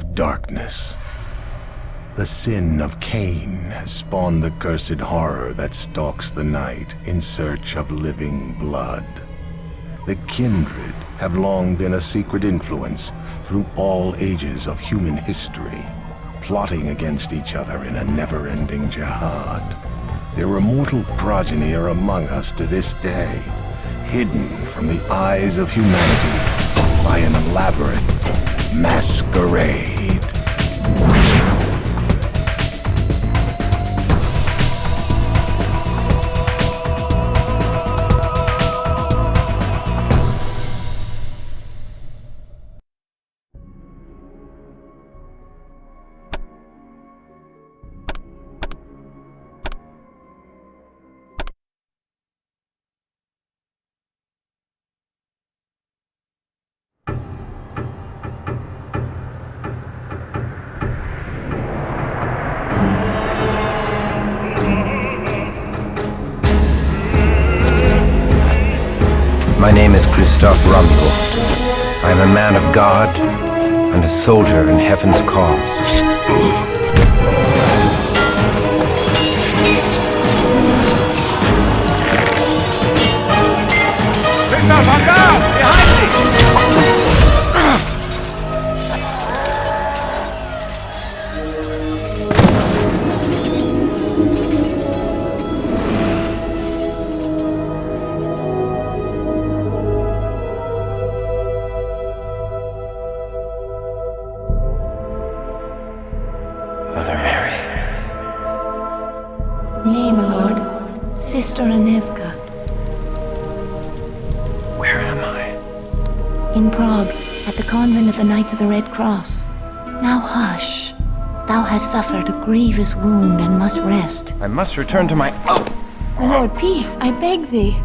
of darkness. The sin of Cain has spawned the cursed horror that stalks the night in search of living blood. The kindred have long been a secret influence through all ages of human history, plotting against each other in a never-ending jihad. Their immortal progeny are among us to this day, hidden from the eyes of humanity by an elaborate masquerade. My name is Christophe Rumbold. I am a man of God and a soldier in heaven's cause. Mother Mary. Nay, my lord. Sister Aneska. Where am I? In Prague, at the convent of the Knights of the Red Cross. Now hush. Thou hast suffered a grievous wound and must rest. I must return to my... My lord, peace, I beg thee.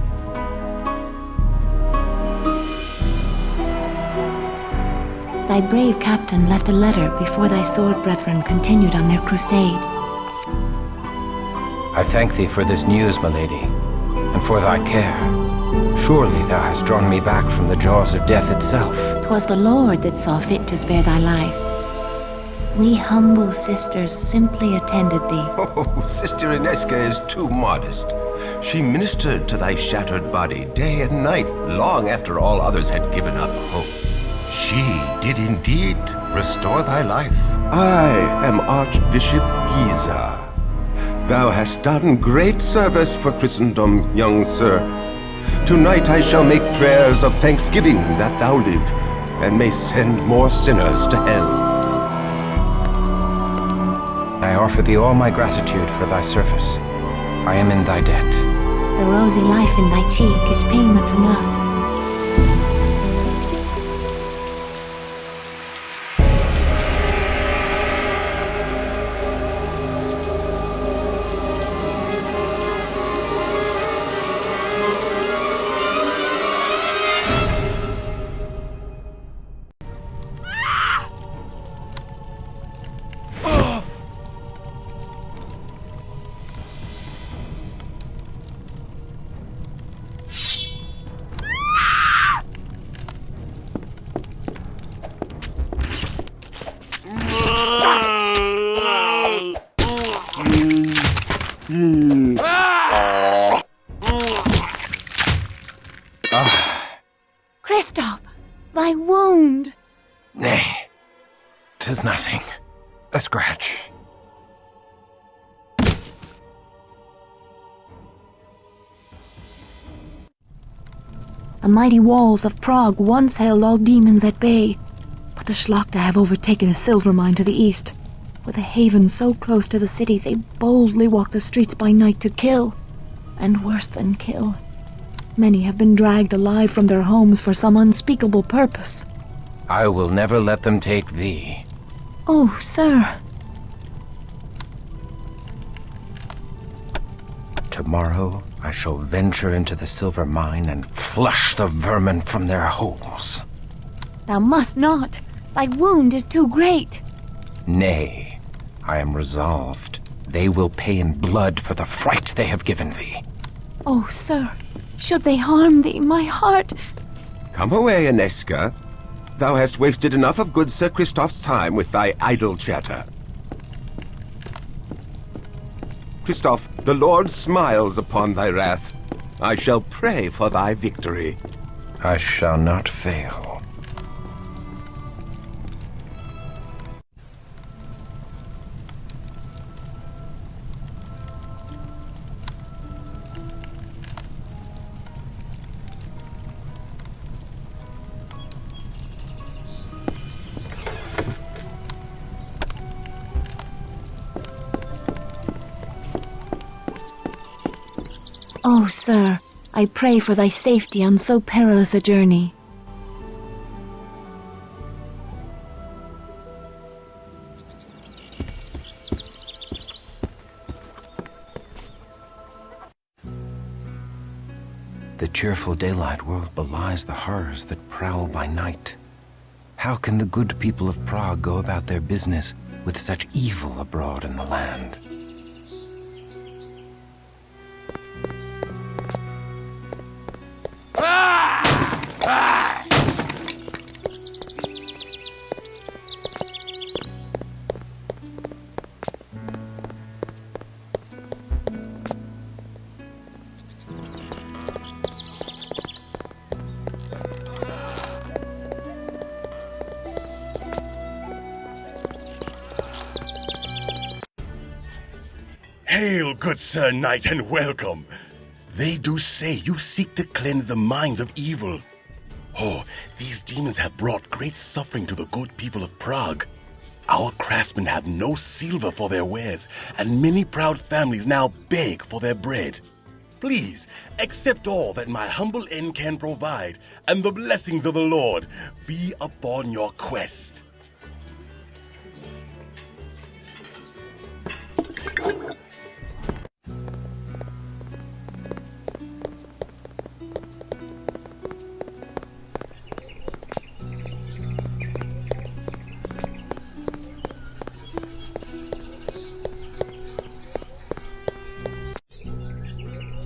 Thy brave captain left a letter before thy sword brethren continued on their crusade. I thank thee for this news, my lady, and for thy care. Surely thou hast drawn me back from the jaws of death itself. 'Twas the Lord that saw fit to spare thy life. We humble sisters simply attended thee. Oh, Sister Aneska is too modest. She ministered to thy shattered body day and night, long after all others had given up hope. She did indeed restore thy life. I am Archbishop Giza. Thou hast done great service for Christendom, young sir. Tonight I shall make prayers of thanksgiving that thou live, and may send more sinners to hell. I offer thee all my gratitude for thy service. I am in thy debt. The rosy life in thy cheek is payment enough. Christophe, thy wound! Nay, 'tis nothing. A scratch. The mighty walls of Prague once held all demons at bay, but the Schlachter have overtaken a silver mine to the east. With a haven so close to the city, they boldly walk the streets by night to kill, and worse than kill. Many have been dragged alive from their homes for some unspeakable purpose. I will never let them take thee. Oh, sir. Tomorrow I shall venture into the silver mine and flush the vermin from their holes. Thou must not. Thy wound is too great. Nay, I am resolved. They will pay in blood for the fright they have given thee. Oh, sir, should they harm thee, my heart... Come away, Aneska. Thou hast wasted enough of good Sir Christoph's time with thy idle chatter. Christoph, the Lord smiles upon thy wrath. I shall pray for thy victory. I shall not fail. Oh, sir, I pray for thy safety on so perilous a journey. The cheerful daylight world belies the horrors that prowl by night. How can the good people of Prague go about their business with such evil abroad in the land? Hail, good Sir Knight, and welcome. They do say you seek to cleanse the minds of evil. Oh, these demons have brought great suffering to the good people of Prague. Our craftsmen have no silver for their wares, and many proud families now beg for their bread. Please, accept all that my humble inn can provide, and the blessings of the Lord be upon your quest.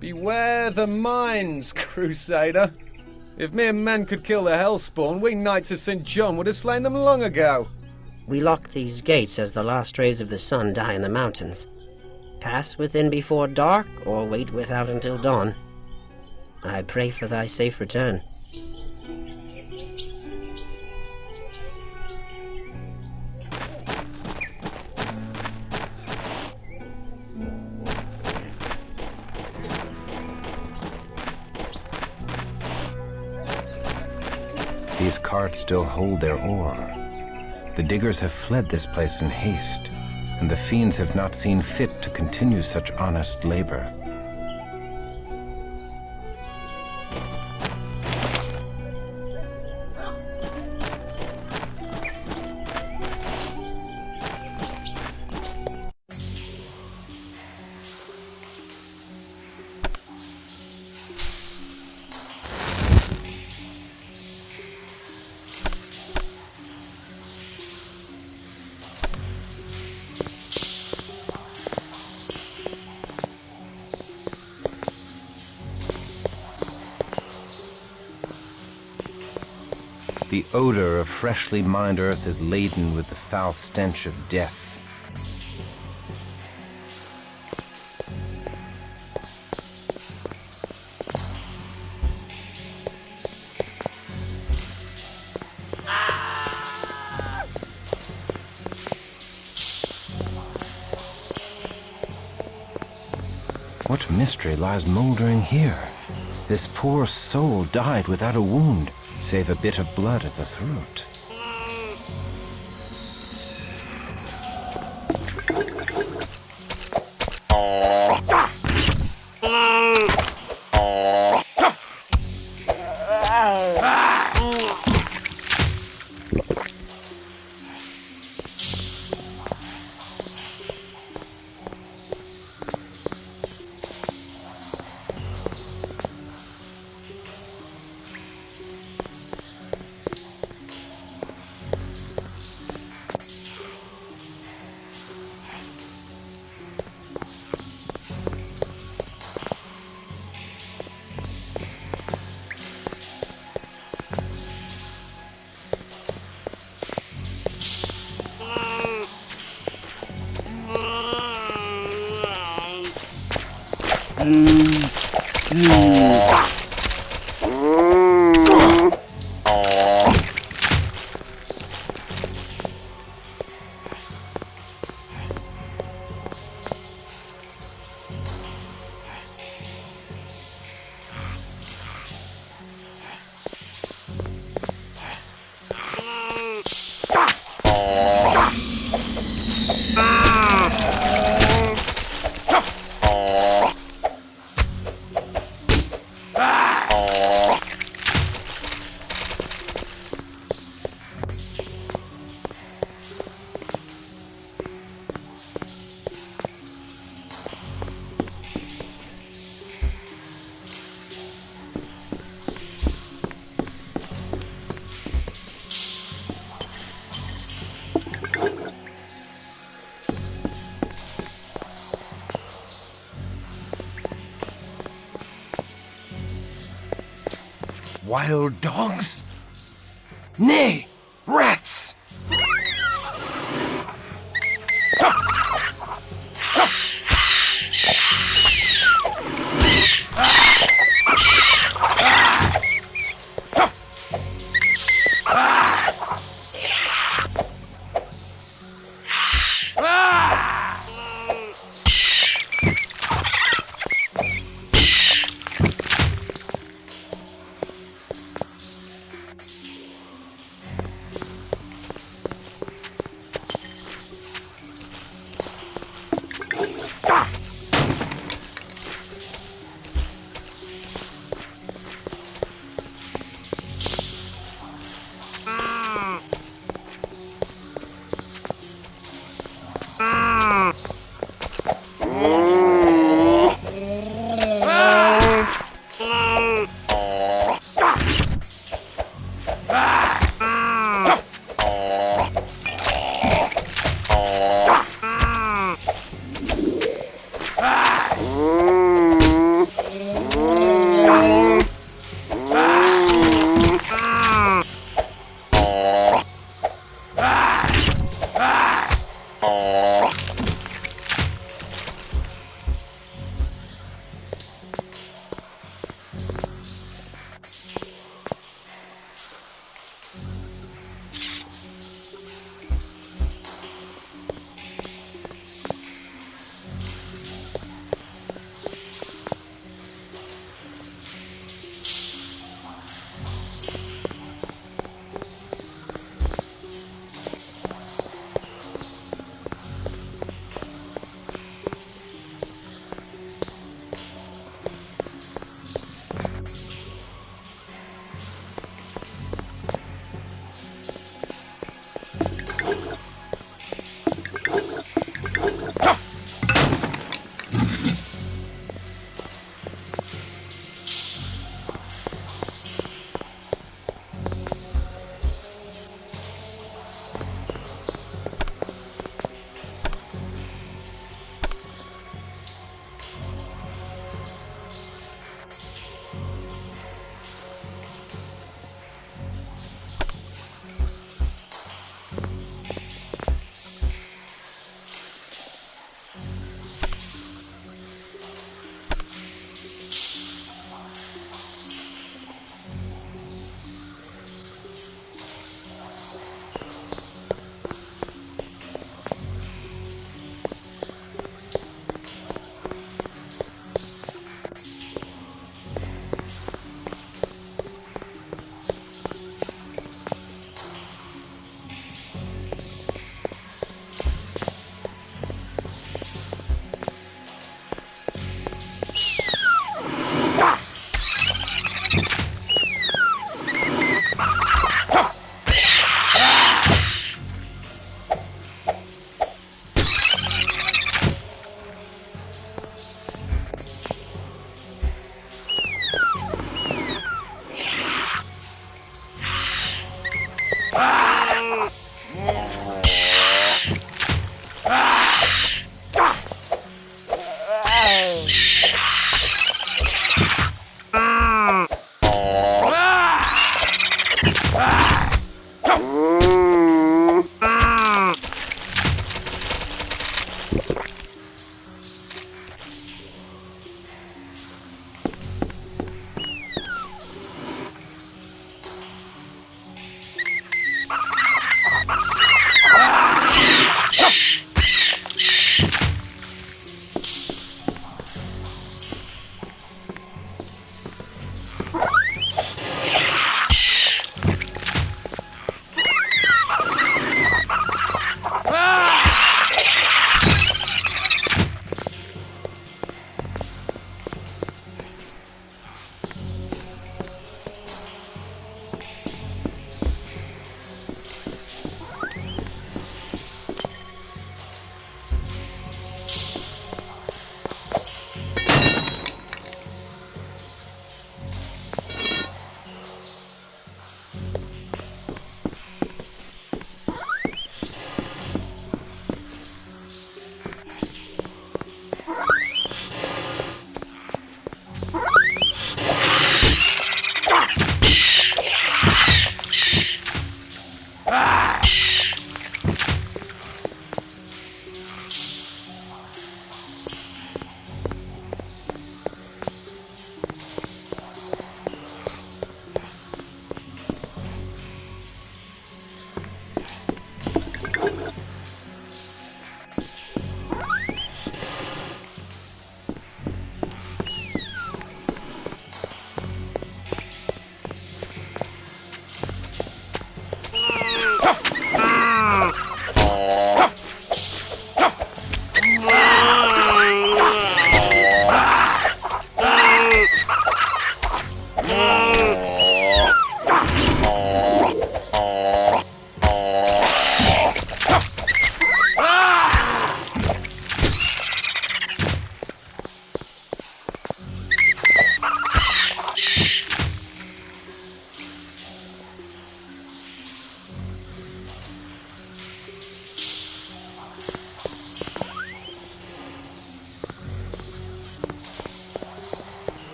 Beware the mines, Crusader. If mere men could kill the Hellspawn, we Knights of St. John would have slain them long ago. We lock these gates as the last rays of the sun die in the mountains. Pass within before dark, or wait without until dawn. I pray for thy safe return. These carts still hold their ore. The diggers have fled this place in haste, and the fiends have not seen fit to continue such honest labor. The odor of freshly mined earth is laden with the foul stench of death. What mystery lies moldering here? This poor soul died without a wound, save a bit of blood at the throat. Wild dogs? Nay, rats!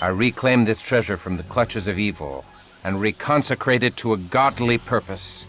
I reclaim this treasure from the clutches of evil and reconsecrate it to a godly purpose.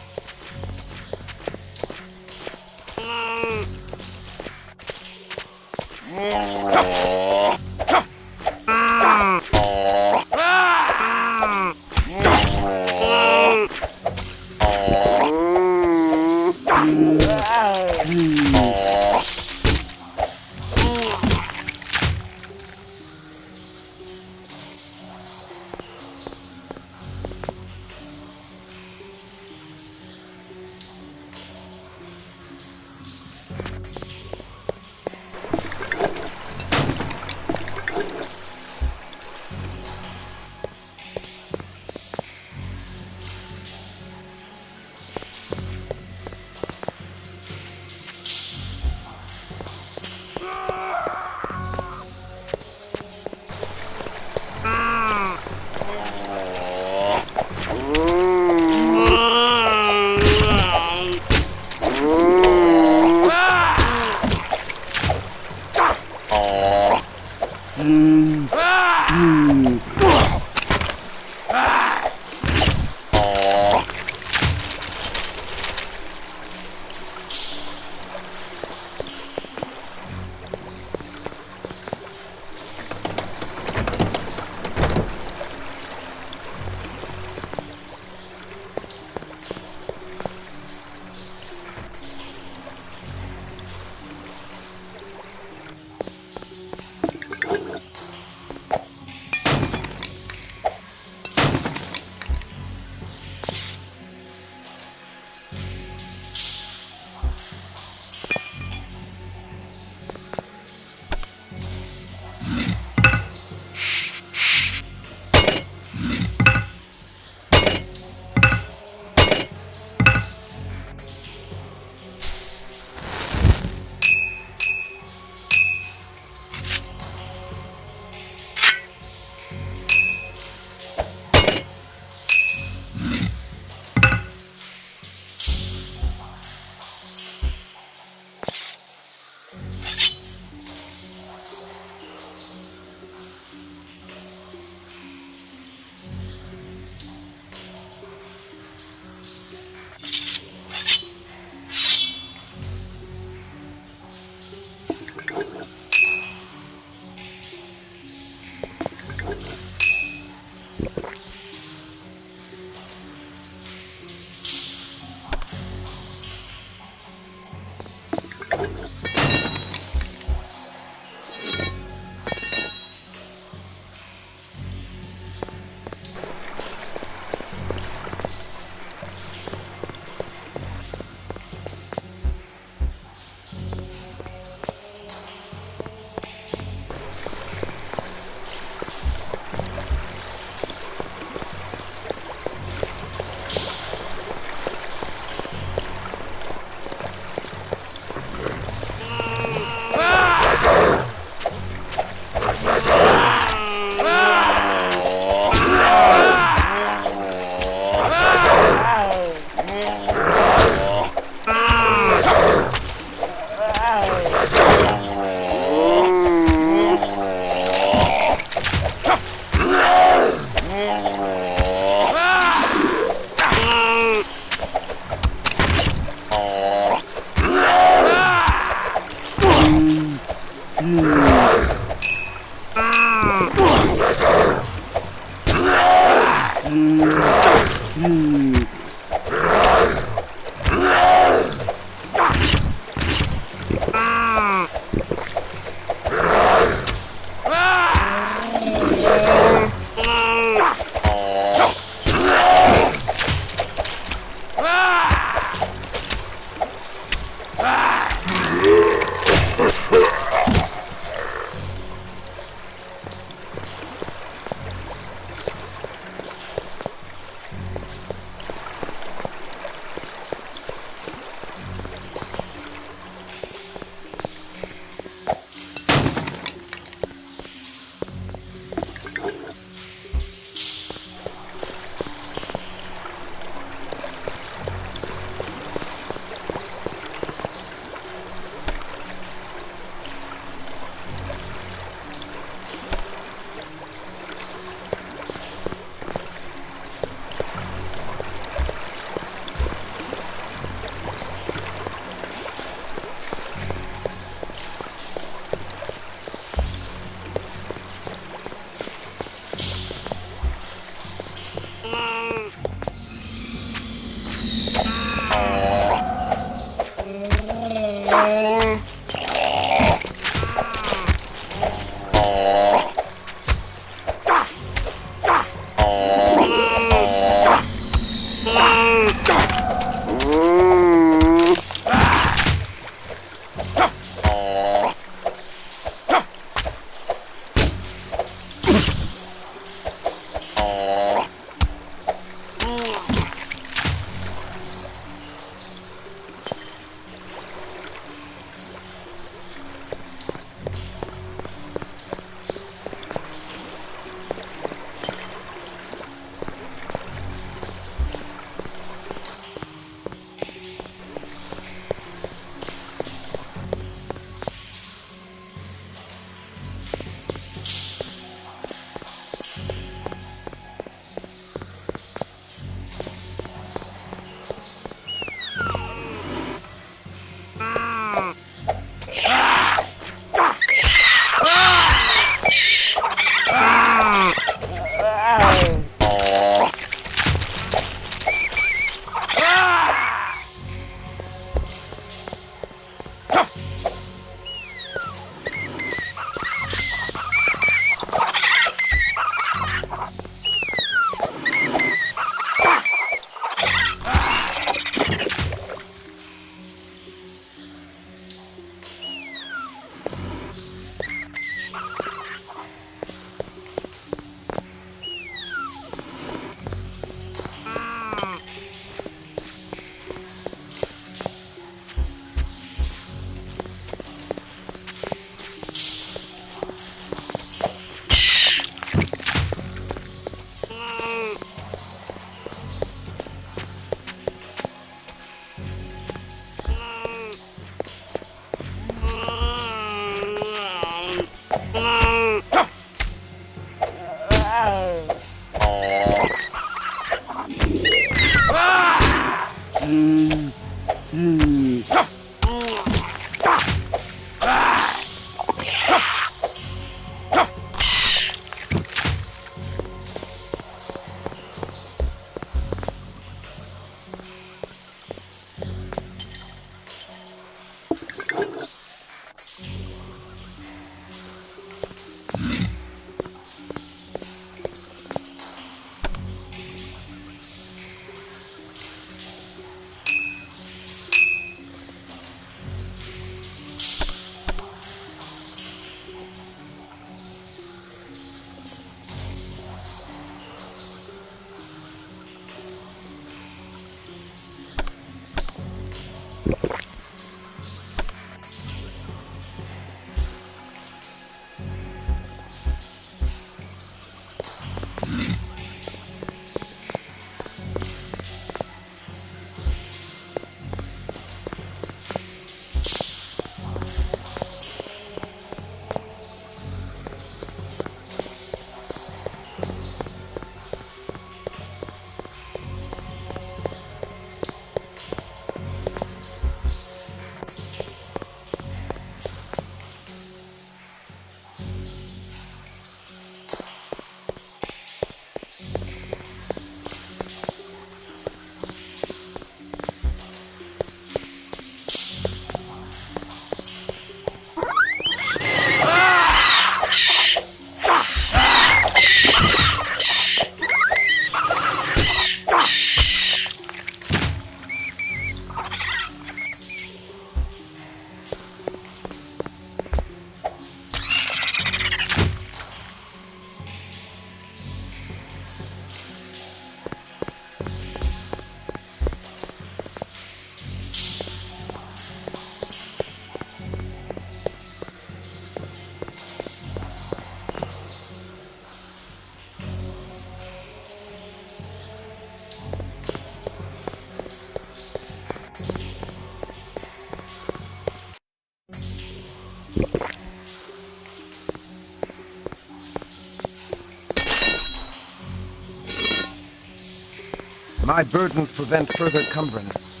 My burdens prevent further cumbrance.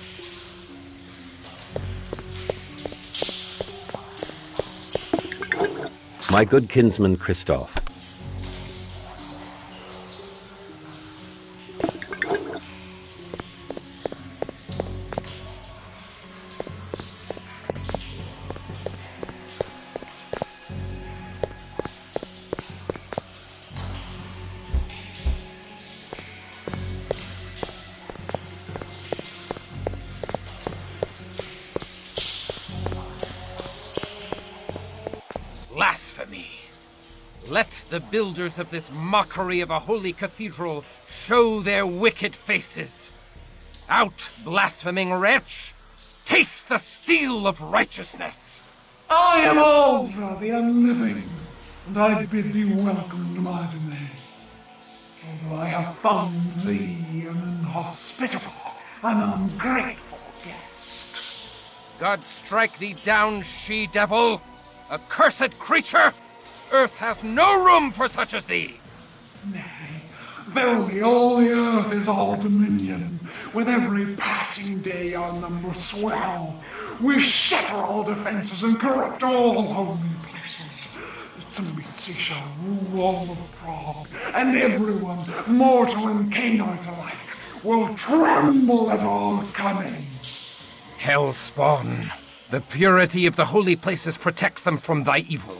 My good kinsman Christoph, Blasphemy! Let the builders of this mockery of a holy cathedral show their wicked faces. Out, blaspheming wretch! Taste the steel of righteousness! I am Alzra, the Unliving, and I bid thee welcome to my domain. Although I have found thee an inhospitable and ungrateful guest. God strike thee down, she-devil! Accursed creature! Earth has no room for such as thee! Nay, verily all the earth is all dominion. With every passing day our numbers swell. We shatter all defenses and corrupt all holy places. The Tzimisce shall rule all of Prague, and everyone, mortal and Canaanite alike, will tremble at our coming. Hellspawn, the purity of the holy places protects them from thy evil.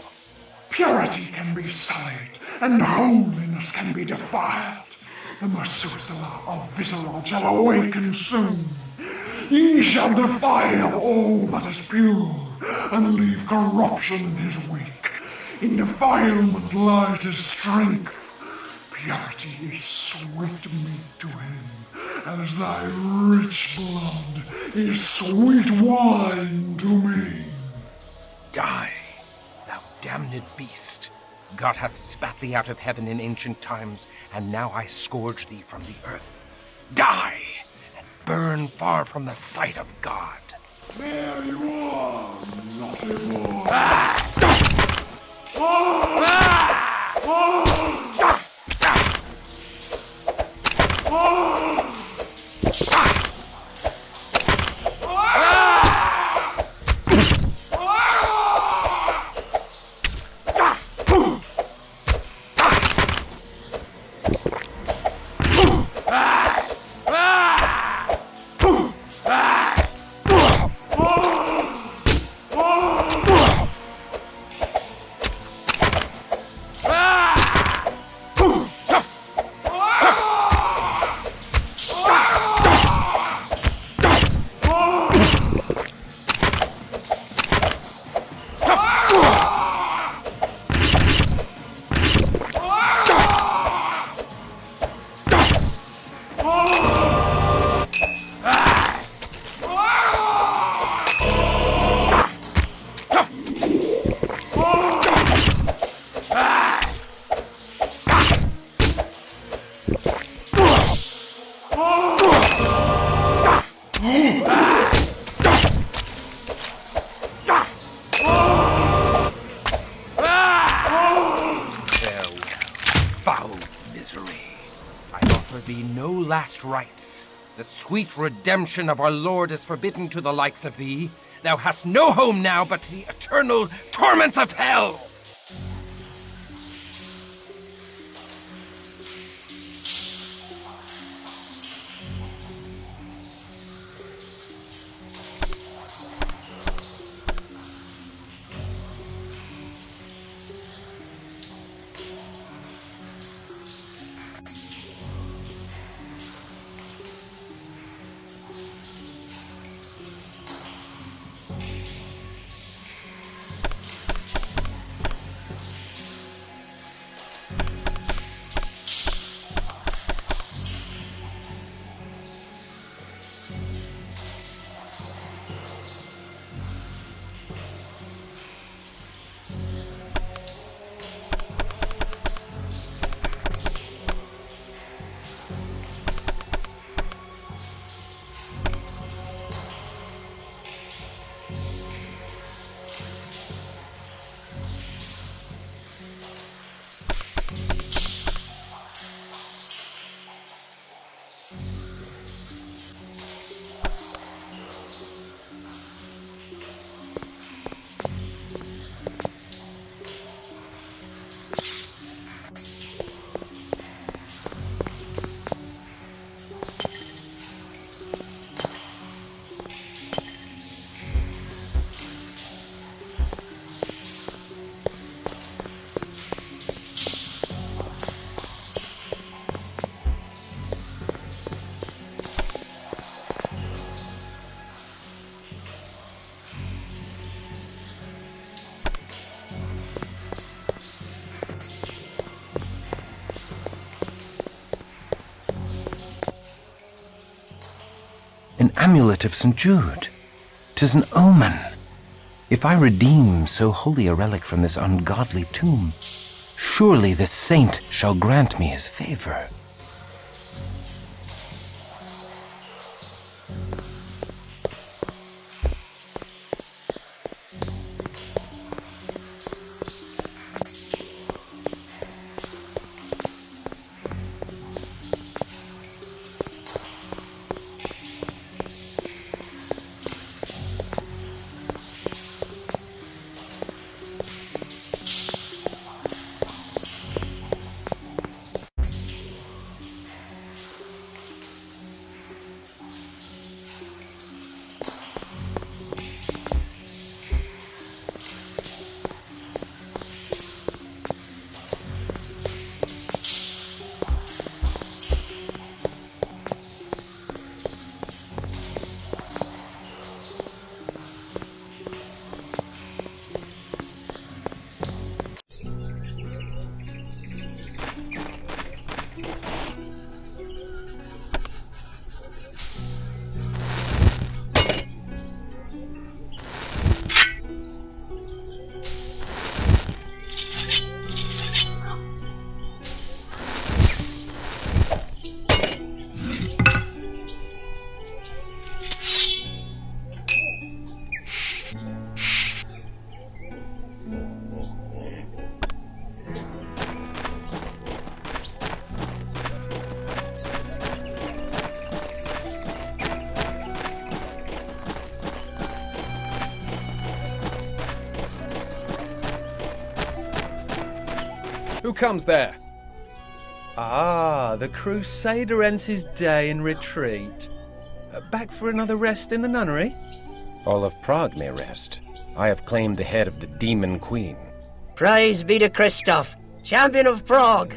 Purity can be sullied, and holiness can be defiled. The Methuselah of Viseroth shall awaken soon. He shall defile all that is pure, and leave corruption in his wake. In defilement lies his strength. Purity is sweet meat to him, as thy rich blood is sweet wine to me. Die, thou damned beast. God hath spat thee out of heaven in ancient times, and now I scourge thee from the earth. Die, and burn far from the sight of God. There you are, naughty boy. Ah! Ah! Ah! Foul misery, I offer thee no last rites. The sweet redemption of our Lord is forbidden to the likes of thee. Thou hast no home now but the eternal torments of hell! An amulet of St. Jude. 'Tis an omen. If I redeem so holy a relic from this ungodly tomb, surely this saint shall grant me his favor. Who comes there? Ah, the Crusader ends his day in retreat. Back for another rest in the nunnery? All of Prague may rest. I have claimed the head of the Demon Queen. Praise be to Christoph, champion of Prague!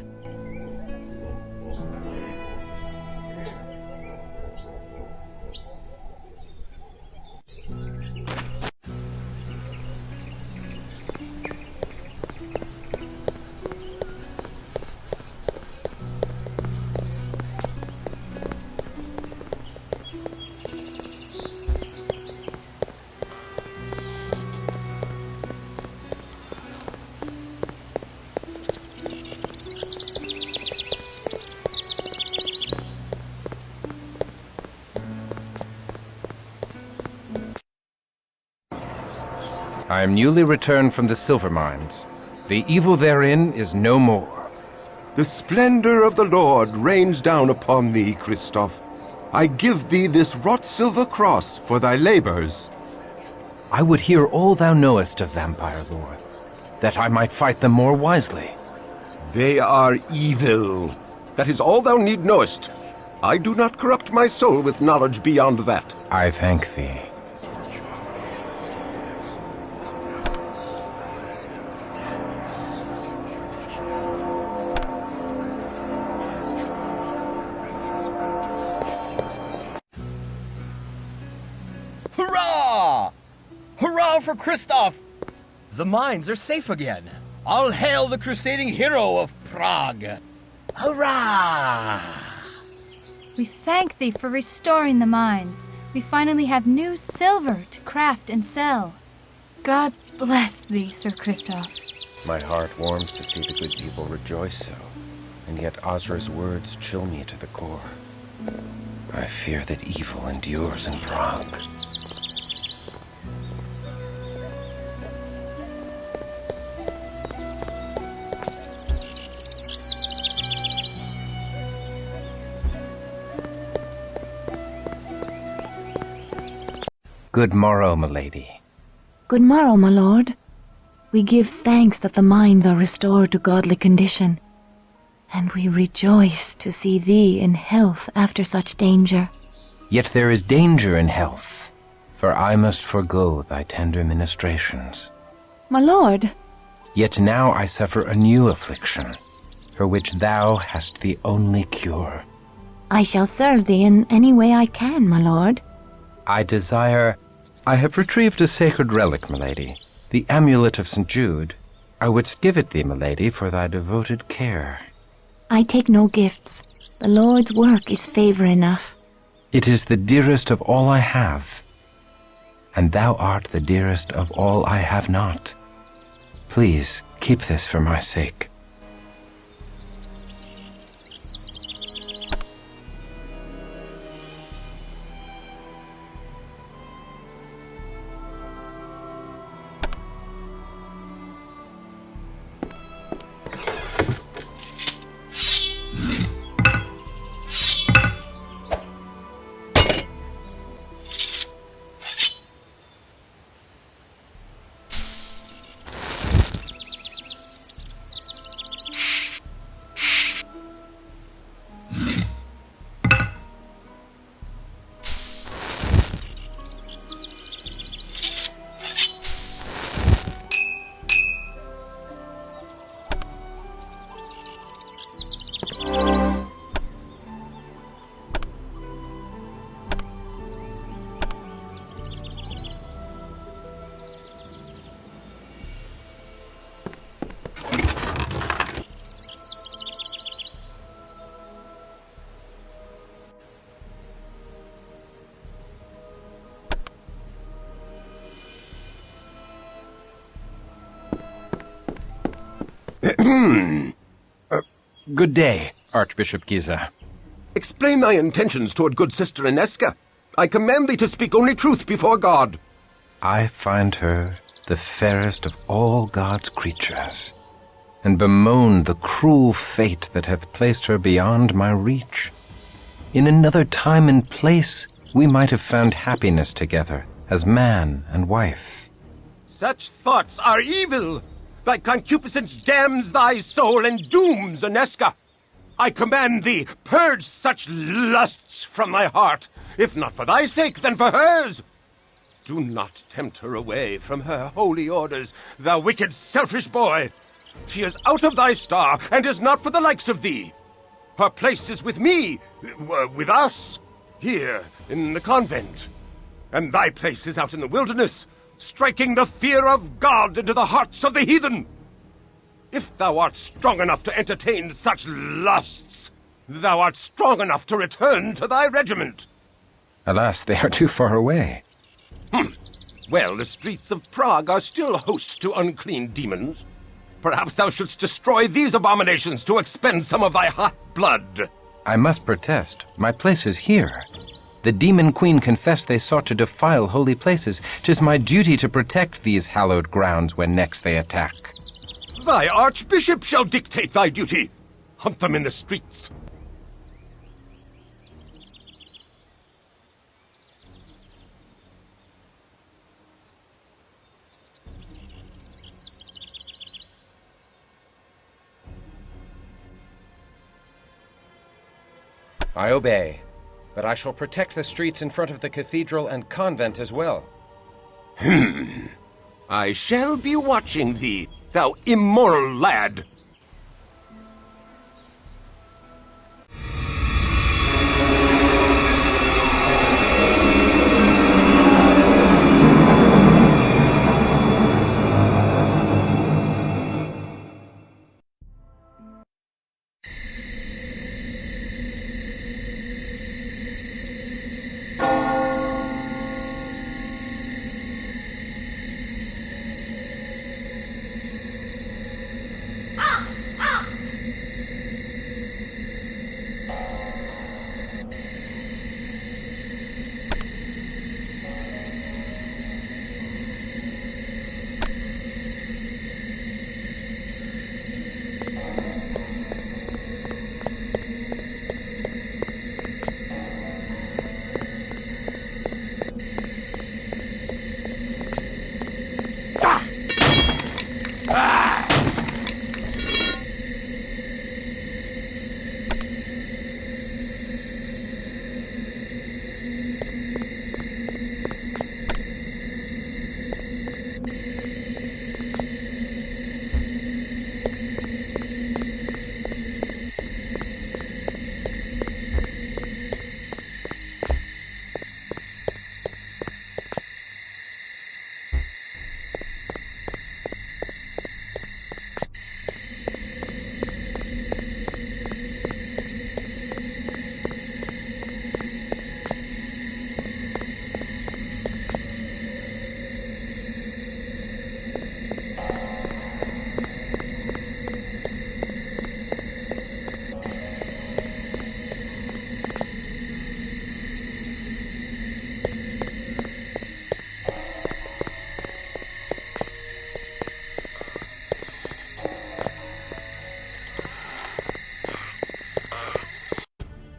I am newly returned from the silver mines. The evil therein is no more. The splendor of the Lord rains down upon thee, Christoph. I give thee this wrought silver cross for thy labors. I would hear all thou knowest of vampire lore, that I might fight them more wisely. They are evil. That is all thou need knowest. I do not corrupt my soul with knowledge beyond that. I thank thee. Hurrah! Hurrah for Christoph! The mines are safe again. All hail the crusading hero of Prague! Hurrah! We thank thee for restoring the mines. We finally have new silver to craft and sell. God bless thee, Sir Christoph. My heart warms to see the good people rejoice so, and yet Ozra's words chill me to the core. I fear that evil endures in Prague. Good morrow, milady. Good morrow, my lord. We give thanks that the mines are restored to godly condition, and we rejoice to see thee in health after such danger. Yet there is danger in health, for I must forego thy tender ministrations. My lord, Yet now I suffer a new affliction, for which thou hast the only cure. I shall serve thee in any way I can, my lord. I have retrieved a sacred relic, milady, the amulet of St. Jude. I wouldst give it thee, milady, for thy devoted care. I take no gifts. The Lord's work is favor enough. It is the dearest of all I have, and thou art the dearest of all I have not. Please, keep this for my sake. Good day, Archbishop Giza. Explain thy intentions toward good sister Ineska. I command thee to speak only truth before God. I find her the fairest of all God's creatures, and bemoan the cruel fate that hath placed her beyond my reach. In another time and place, we might have found happiness together as man and wife. Such thoughts are evil! Thy concupiscence damns thy soul and dooms Aneska. I command thee, purge such lusts from thy heart. If not for thy sake, then for hers. Do not tempt her away from her holy orders, thou wicked, selfish boy. She is out of thy star, and is not for the likes of thee. Her place is with me, with us, here in the convent. And thy place is out in the wilderness, striking the fear of God into the hearts of the heathen. If thou art strong enough to entertain such lusts, thou art strong enough to return to thy regiment. Alas, they are too far away. Well, the streets of Prague are still host to unclean demons. Perhaps thou shouldst destroy these abominations to expend some of thy hot blood. I must protest. My place is here. The demon queen confessed they sought to defile holy places. 'Tis my duty to protect these hallowed grounds when next they attack. Thy archbishop shall dictate thy duty. Hunt them in the streets. I obey, but I shall protect the streets in front of the cathedral and convent as well. I shall be watching thee, thou immoral lad.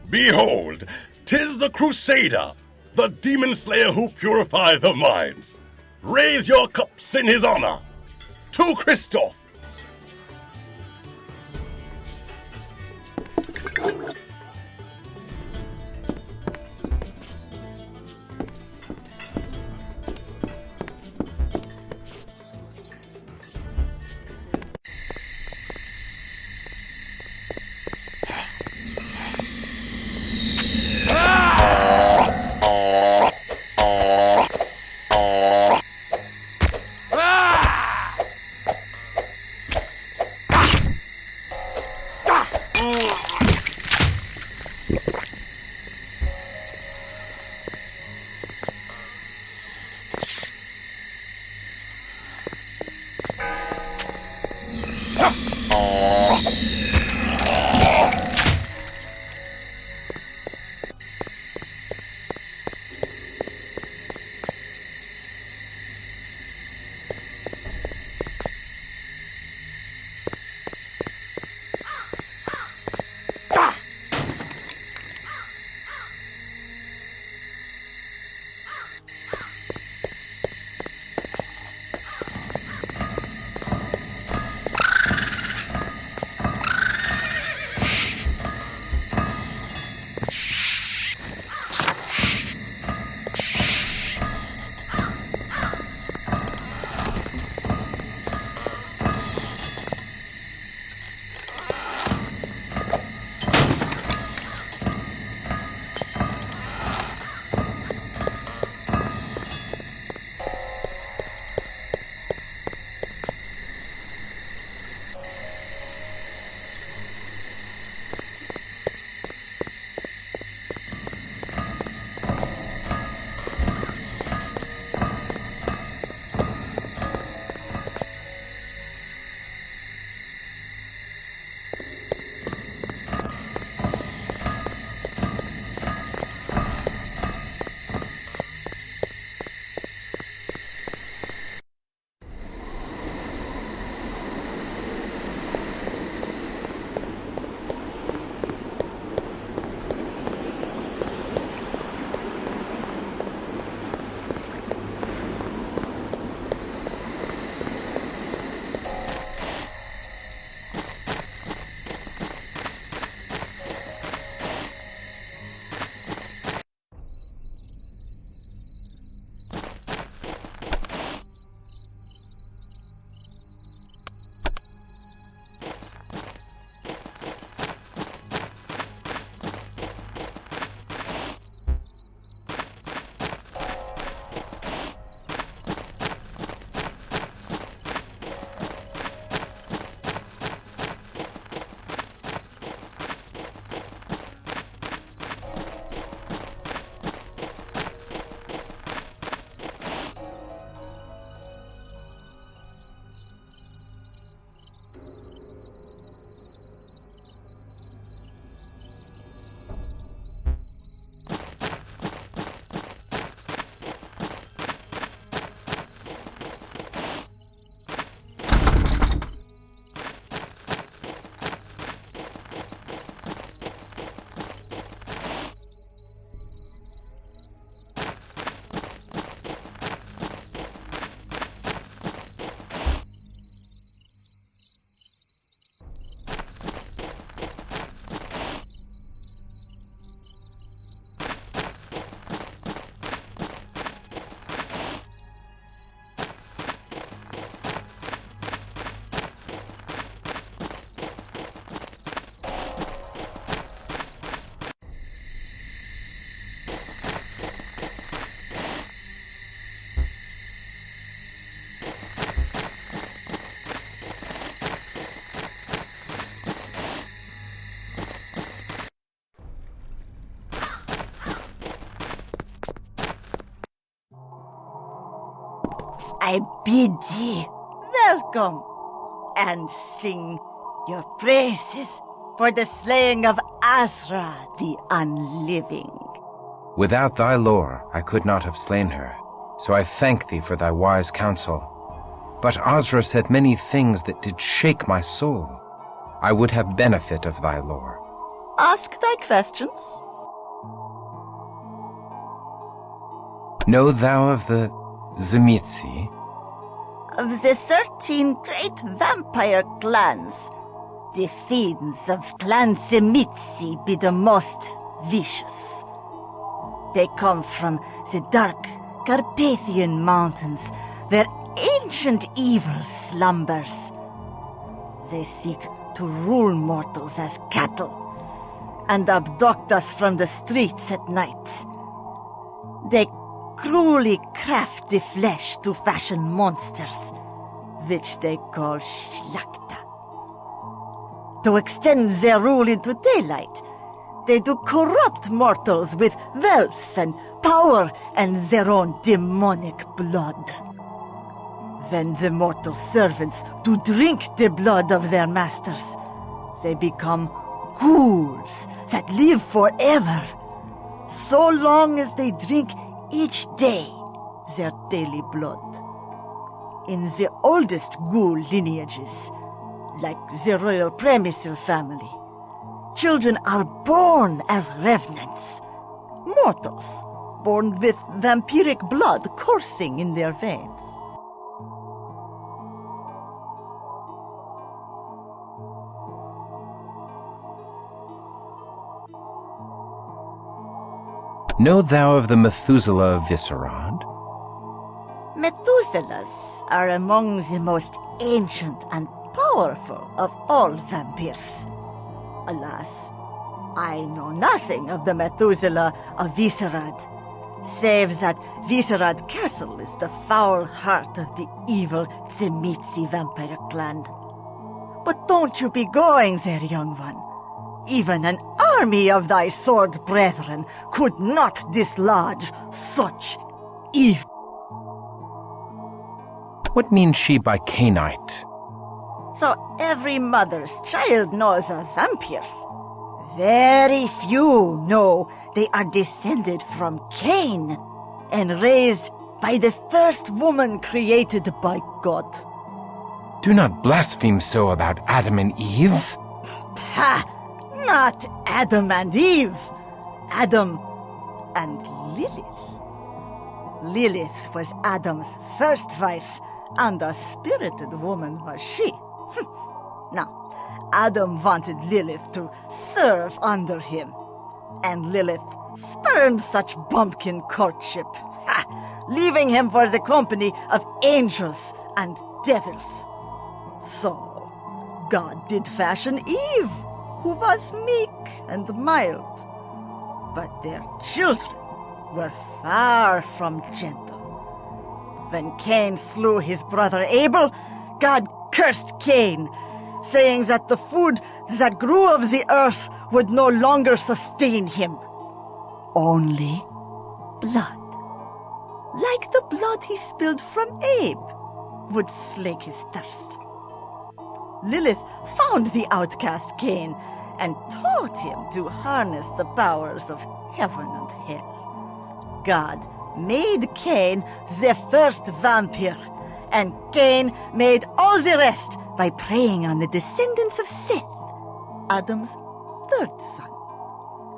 Behold, 'tis the Crusader, the demon slayer who purifies the minds. Raise your cups in his honor. To Christoph! I bid ye welcome, and sing your praises for the slaying of Azra the Unliving. Without thy lore, I could not have slain her, so I thank thee for thy wise counsel. But Azra said many things that did shake my soul. I would have benefit of thy lore. Ask thy questions. Know thou of the Tzimisce? Of the 13 great vampire clans, the fiends of Clan Tzimisce be the most vicious. They come from the dark Carpathian mountains, where ancient evil slumbers. They seek to rule mortals as cattle, and abduct us from the streets at night. They cruelly craft the flesh to fashion monsters, which they call Shlakta. To extend their rule into daylight, they do corrupt mortals with wealth and power and their own demonic blood. When the mortal servants do drink the blood of their masters, they become ghouls that live forever, so long as they drink each day their daily blood. In the oldest ghoul lineages, like the royal Premisel family, children are born as revenants, mortals born with vampiric blood coursing in their veins. Know thou of the Methuselah of Viscerad? Methuselahs are among the most ancient and powerful of all vampires. Alas, I know nothing of the Methuselah of Viscerad, save that Viscerad Castle is the foul heart of the evil Tzimisce vampire clan. But don't you be going there, young one. Even an army of thy sword brethren could not dislodge such evil. What means she by Cainite? So every mother's child knows of vampires. Very few know they are descended from Cain and raised by the first woman created by God. Do not blaspheme so about Adam and Eve. Ha! Not Adam and Eve. Adam and Lilith. Lilith was Adam's first wife, and a spirited woman was she. Now, Adam wanted Lilith to serve under him, and Lilith spurned such bumpkin courtship, leaving him for the company of angels and devils. So, God did fashion Eve, who was meek and mild, but their children were far from gentle. When Cain slew his brother Abel, God cursed Cain, saying that the food that grew of the earth would no longer sustain him. Only blood, like the blood he spilled from Abe, would slake his thirst. Lilith found the outcast Cain and taught him to harness the powers of heaven and hell. God made Cain the first vampire, and Cain made all the rest by preying on the descendants of Seth, Adam's third son.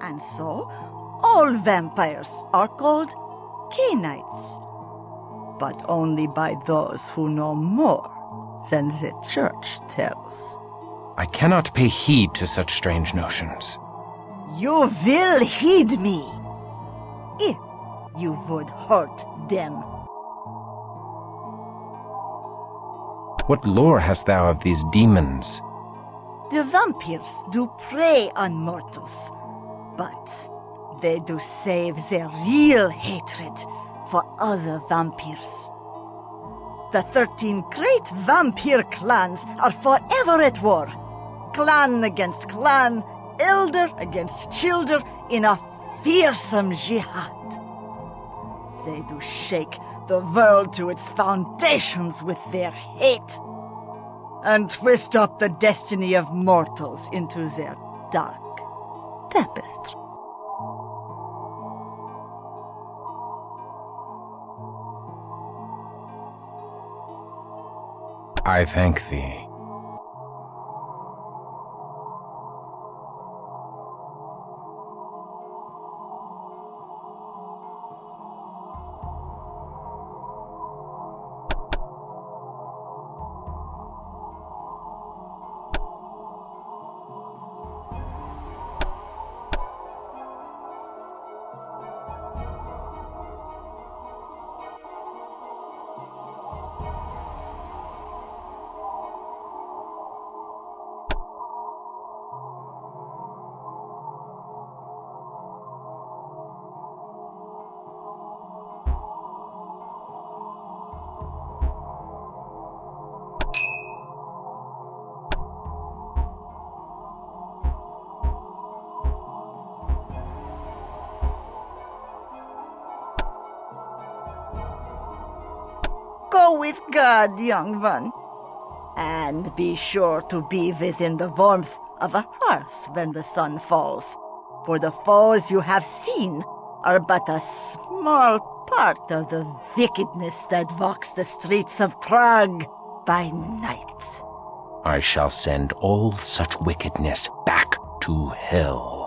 And so, all vampires are called Cainites, but only by those who know more than the church tells. I cannot pay heed to such strange notions. You will heed me, if you would hurt them. What lore hast thou of these demons? The vampires do prey on mortals, but they do save their real hatred for other vampires. The 13 great vampire clans are forever at war. Clan against clan, elder against childer in a fearsome jihad. They do shake the world to its foundations with their hate, and twist up the destiny of mortals into their dark tapestry. I thank thee. Go with God, young one. And be sure to be within the warmth of a hearth when the sun falls. For the foes you have seen are but a small part of the wickedness that walks the streets of Prague by night. I shall send all such wickedness back to hell.